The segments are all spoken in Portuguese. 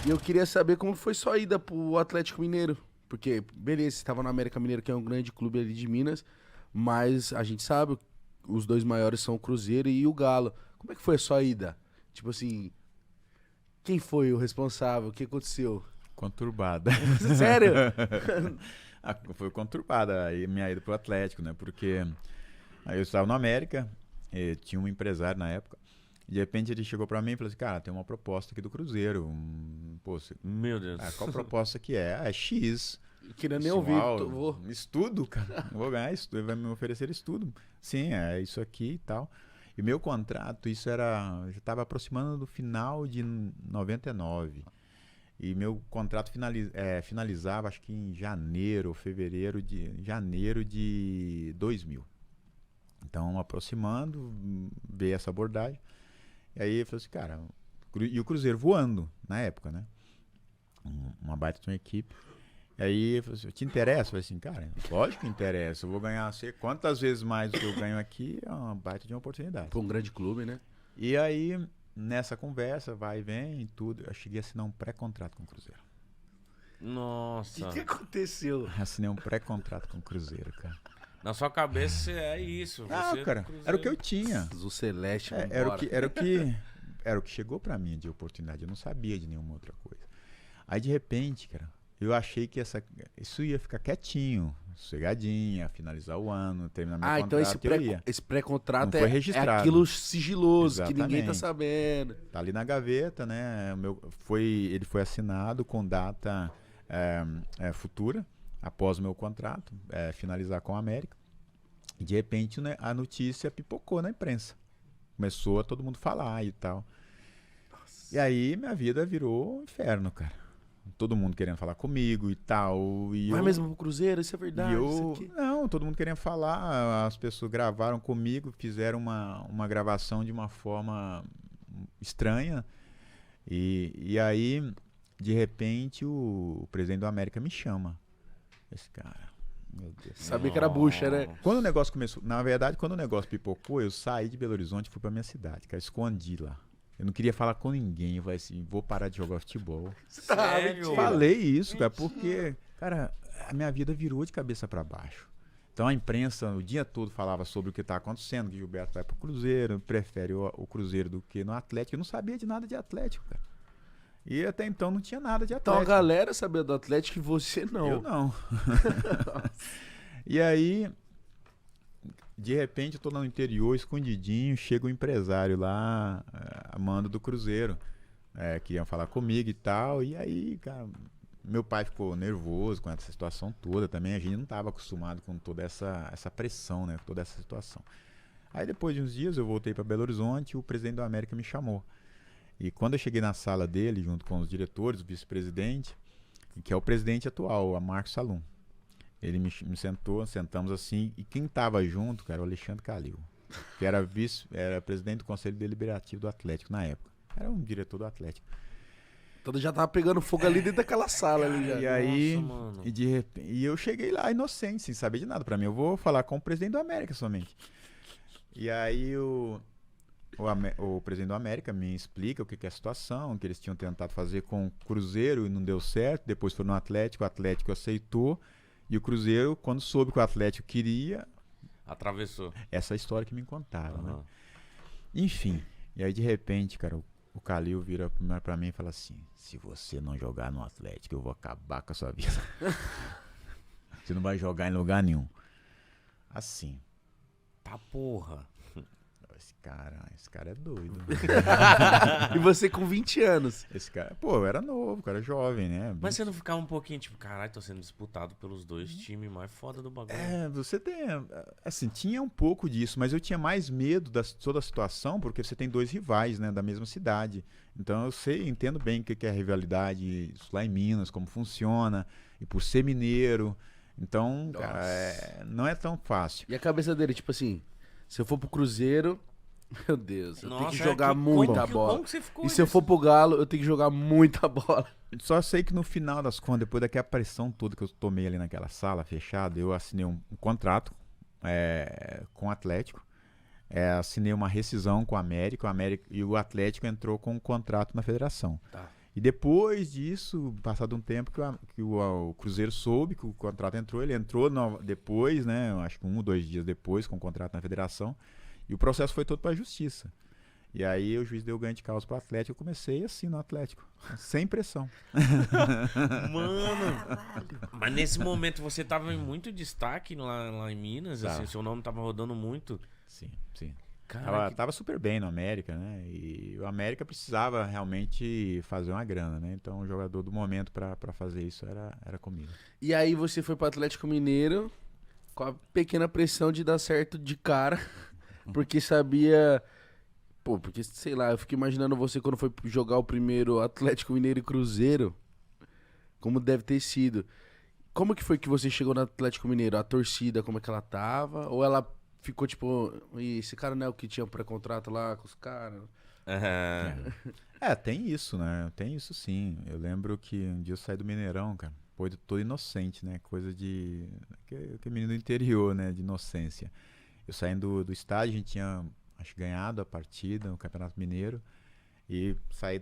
E eu queria saber como foi sua ida pro Atlético Mineiro. Porque, beleza, você tava no América Mineiro, que é um grande clube ali de Minas, mas a gente sabe, os dois maiores são o Cruzeiro e o Galo. Como é que foi a sua ida? Tipo assim, quem foi o responsável? O que aconteceu? Conturbada. Sério? Foi conturbada aí minha ida pro Atlético, né? Porque aí eu estava no América, tinha um empresário na época, e de repente ele chegou pra mim e falou assim, cara, tem uma proposta aqui do Cruzeiro. Pô, Meu Deus. qual proposta que é? Ah, é X. Não queria nem ouvir. Vou... Estudo, cara. Não vou ganhar estudo, ele vai me oferecer estudo. Sim, é isso aqui e tal. E o meu contrato, isso já estava aproximando do final de 99. E meu contrato finalizava, acho que em fevereiro de 2000. Então, aproximando, veio essa abordagem. E aí, eu falei assim, cara, e o Cruzeiro voando, na época, né? Uma baita de uma equipe. E aí, eu falei assim, te interessa? Eu falei assim, cara, lógico que interessa. Eu vou ganhar, sei quantas vezes mais do que eu ganho aqui, é uma baita de uma oportunidade. Pra um grande clube, né? E aí, nessa conversa, vai e vem e tudo, eu cheguei a assinar um pré-contrato com o Cruzeiro. Nossa. O que aconteceu? Assinei um pré-contrato com o Cruzeiro, cara. Na sua cabeça é isso. Não, você cara, era o que eu tinha. O Celeste, Era o que chegou pra mim de oportunidade. Eu não sabia de nenhuma outra coisa. Aí, de repente, cara, eu achei que isso ia ficar quietinho, sossegadinha, finalizar o ano, terminar meu contrato. Então esse pré-contrato foi é registrado. aquilo sigiloso, Exatamente. que ninguém tá sabendo. Tá ali na gaveta, né? Ele foi assinado com data futura, após o meu contrato, finalizar com a América. E de repente, né, a notícia pipocou na imprensa. Começou a todo mundo falar e tal. Nossa. E aí minha vida virou um inferno, cara. Todo mundo querendo falar comigo e tal. Vai mesmo pro Cruzeiro, isso é verdade? Não, todo mundo querendo falar. As pessoas gravaram comigo, fizeram uma gravação de uma forma estranha. E aí, de repente, o presidente do América me chama. Esse cara, meu Deus. Sabia que era bucha, né? Quando o negócio começou, na verdade, quando o negócio pipocou, eu saí de Belo Horizonte e fui pra minha cidade, cara, escondi lá. Eu não queria falar com ninguém, eu falei assim, vou parar de jogar futebol. Sério? Falei isso, cara, porque, cara, a minha vida virou de cabeça pra baixo. Então a imprensa o dia todo falava sobre o que tá acontecendo, que o Gilberto vai pro Cruzeiro, prefere o Cruzeiro do que no Atlético. Eu não sabia de nada de Atlético, cara. E até então não tinha nada de Atlético. Então a galera sabia do Atlético e você não. Eu não. E aí, de repente, eu tô lá no interior, escondidinho, chega um empresário lá, a mando do Cruzeiro. Queriam falar comigo e tal. E aí, cara, meu pai ficou nervoso com essa situação toda também. A gente não estava acostumado com toda essa pressão, né? Com toda essa situação. Aí depois de uns dias eu voltei para Belo Horizonte e o presidente da América me chamou. E quando eu cheguei na sala dele, junto com os diretores, o vice-presidente, que é o presidente atual, a Marcos Salum, ele me sentamos assim, e quem estava junto, cara, era o Alexandre Calil, que era presidente do Conselho Deliberativo do Atlético na época. Era um diretor do Atlético. Então já tava pegando fogo ali dentro daquela sala ali já. E aí, Nossa, mano. e de repente, e eu cheguei lá inocente, sem saber de nada. Pra mim, eu vou falar com o presidente do América somente. E aí o presidente do América me explica o que é a situação, que eles tinham tentado fazer com o Cruzeiro e não deu certo. Depois foi no Atlético, o Atlético aceitou. E o Cruzeiro, quando soube que o Atlético queria... Atravessou. Essa história que me contaram, né? Uhum. Enfim, e aí de repente, cara, o Calil vira pra mim e fala assim, se você não jogar no Atlético, eu vou acabar com a sua vida. Você não vai jogar em lugar nenhum. Assim. Tá porra. Esse cara é doido. E você com 20 anos. Esse cara, pô, eu era novo, cara, jovem, né? Mas você não ficava um pouquinho tipo, caralho, tô sendo disputado pelos dois times mais foda do bagulho. Você tem, assim, tinha um pouco disso, mas eu tinha mais medo de toda a situação, porque você tem dois rivais, né, da mesma cidade. Então eu entendo bem o que é a rivalidade, isso lá em Minas, como funciona, e por ser mineiro. Então, cara, não é tão fácil. E a cabeça dele, tipo assim, se eu for pro Cruzeiro, meu Deus, eu tenho que Nossa, jogar muita bola. Como que você ficou E se eu for pro Galo, eu tenho que jogar muita bola. Só sei que no final das contas, depois daquela pressão toda que eu tomei ali naquela sala fechada, eu assinei um contrato com o Atlético, assinei uma rescisão com o América e o Atlético entrou com um contrato na federação. Tá. E depois disso, passado um tempo que o Cruzeiro soube que o contrato entrou, ele entrou depois, né? Acho que 1 ou 2 dias depois, com o contrato na federação, e o processo foi todo para a justiça. E aí o juiz deu ganho de causa para o Atlético, eu comecei assim no Atlético, sem pressão. Mano, mas nesse momento você tava em muito destaque lá em Minas, assim, seu nome tava rodando muito. Sim, sim. Cara, Tava super bem no América, né? E o América precisava realmente fazer uma grana, né? Então o jogador do momento para fazer isso era comigo. E aí você foi pro Atlético Mineiro com a pequena pressão de dar certo de cara, porque sabia... Pô, porque, sei lá, eu fico imaginando você quando foi jogar o primeiro Atlético Mineiro e Cruzeiro, como deve ter sido. Como que foi que você chegou no Atlético Mineiro? A torcida, como é que ela tava? Ou ela ficou tipo, "Ih, esse cara não é o que tinha pré-contrato lá com os caras?" Tem isso, né? Tem isso sim. Eu lembro que um dia eu saí do Mineirão, cara. Pô, eu tô inocente, né? Coisa de... Que menino do interior, né? De inocência. Eu saindo do estádio, a gente tinha, acho, ganhado a partida no Campeonato Mineiro. E saí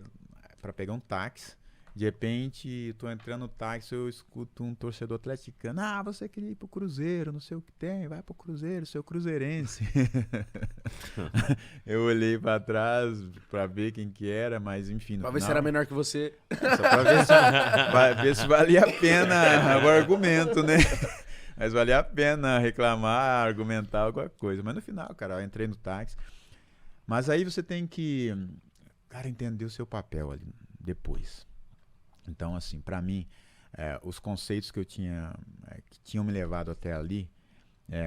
pra pegar um táxi. De repente, tô entrando no táxi, eu escuto um torcedor atleticano. Ah, você queria ir pro Cruzeiro, não sei o que tem, vai pro Cruzeiro, seu cruzeirense. Eu olhei pra trás pra ver quem que era, mas enfim. Pra ver se era menor que você. Só pra ver se valia a pena o argumento, né? Mas valia a pena reclamar, argumentar alguma coisa. Mas no final, cara, eu entrei no táxi. Mas aí você tem que, cara, entender o seu papel ali depois. Então, assim, para mim, os conceitos que eu tinha, que tinham me levado até ali,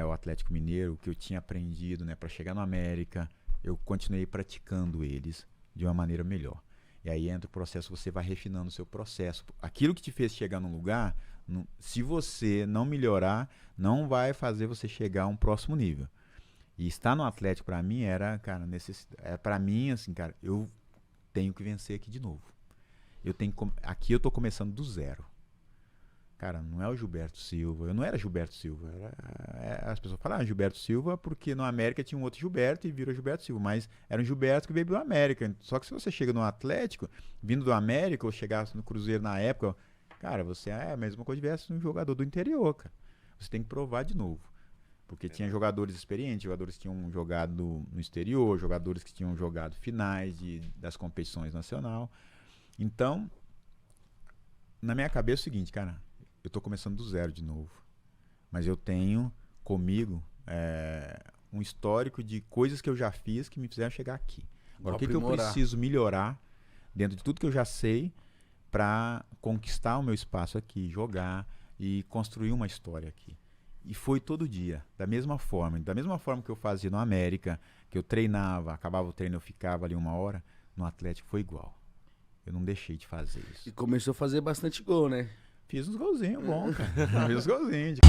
o Atlético Mineiro, que eu tinha aprendido, né, para chegar no América, eu continuei praticando eles de uma maneira melhor. E aí entra o processo, você vai refinando o seu processo. Aquilo que te fez chegar num lugar, se você não melhorar, não vai fazer você chegar a um próximo nível. E estar no Atlético, para mim, era, cara, para mim, assim, cara, eu tenho que vencer aqui de novo. Aqui eu tô começando do zero. Cara, não é o Gilberto Silva. Eu não era Gilberto Silva. As pessoas falam Gilberto Silva porque no América tinha um outro Gilberto e virou Gilberto Silva. Mas era um Gilberto que veio do América. Só que se você chega no Atlético, vindo do América, ou chegasse no Cruzeiro na época, cara, você é a mesma coisa que tivesse um jogador do interior, cara. Você tem que provar de novo. Porque tinha jogadores experientes, jogadores que tinham jogado no exterior, jogadores que tinham jogado finais das competições nacionais. Então, na minha cabeça é o seguinte, cara, eu tô começando do zero de novo, mas eu tenho comigo um histórico de coisas que eu já fiz que me fizeram chegar aqui. Agora, o que eu preciso melhorar dentro de tudo que eu já sei para conquistar o meu espaço aqui, jogar e construir uma história aqui. E foi todo dia, da mesma forma que eu fazia no América, que eu treinava, acabava o treino, eu ficava ali 1 hora, no Atlético foi igual. Eu não deixei de fazer isso. E começou a fazer bastante gol, né? Fiz uns golzinhos bons, cara. Fiz uns golzinhos.